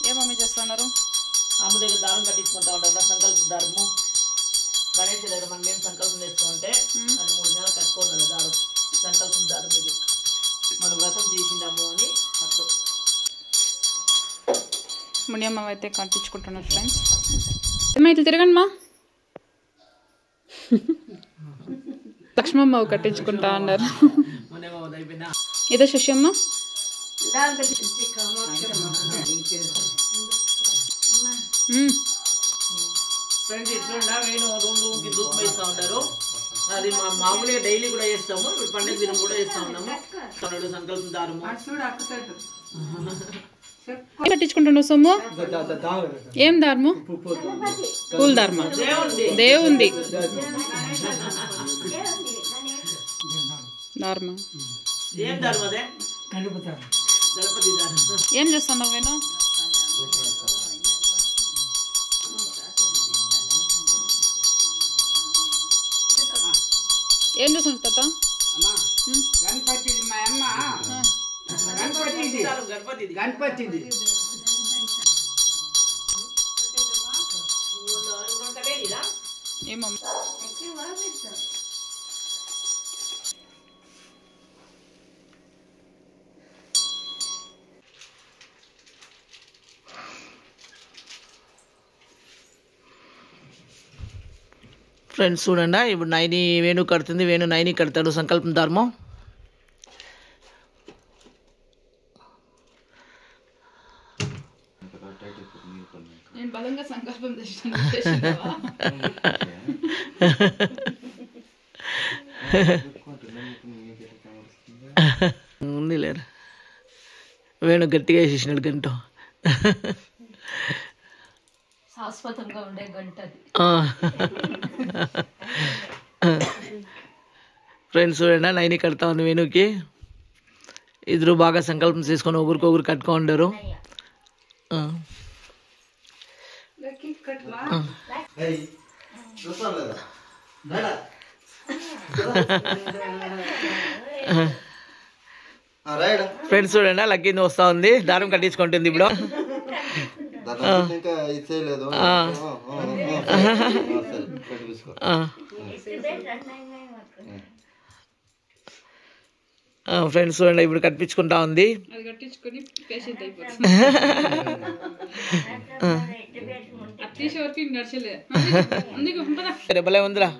ఏ mummy చేస్తున్నారు? అమ్మ దగ్గర దారం కట్టించుకుంటా ఉంటాం కదా, సంకల్ప దారము. గణేష్ దగ్గర మనం ఏం సంకల్పం చేస్తామంటే అది 3 నెలలు కట్టుకోవాలి దారం. సంకల్పం దారం ఇది మనం వ్రతం చేసిందాము అని కట్టు. మునియమ్మ అయితే కట్టించుకుంటున్నారు ఫ్రెండ్స్. అమ్మా ఇట్లా తిరగండి మా. లక్ష్మమ్మ కట్టించుకుంటా అన్నారు. ఇదే శశమ్మ. ఫ్రెండ్స్ ఇట్లా వేణు రూమ్కి ధూపం వేస్తూ ఉంటారు. అది మామూలుగా డైలీ కూడా చేస్తాము, పండుగ దినం కూడా చేస్తా ఉన్నాము. సంకల్పం దారము కట్టించుకుంటున్నావు సొమ్ము? ఏం దారము? పూల దారమా? దేవుంది దారమా? ఏం దారం అదే? గణపతి దారం. ఏం చేస్తున్నావు వేణు? ఏం చేస్తున్నావు తాత? గణపతిది మా అమ్మ గణపతిది ఏమమ్మా ఫ్రెండ్స్ చూడండి, ఇప్పుడు నైని వేణు కడుతుంది, వేణు నైని కడతాడు సంకల్పం దారము. నేను బలంగా సంకల్పం చేసినావా? ఉంది లేరు, వేణు గట్టిగా వేసేసినాడు గంట. శాశ్వతంగా ఉండే గంట. ఫ్రెండ్స్ చూడండి, నైని కడతా ఉంది వేణుకి. ఇద్దరు బాగా సంకల్పం చేసుకొని ఒకరికొకరు కట్టుకో ఉండరు. ఫ్రెండ్స్ చూడండి, లక్కీ వస్తా ఉంది, దారం కట్టించుకుంటుంది ఇప్పుడు. ఫ్రెండ్స్ చూడండి, ఇప్పుడు కట్టించుకుంటా ఉంది. భలే ఉందిరా.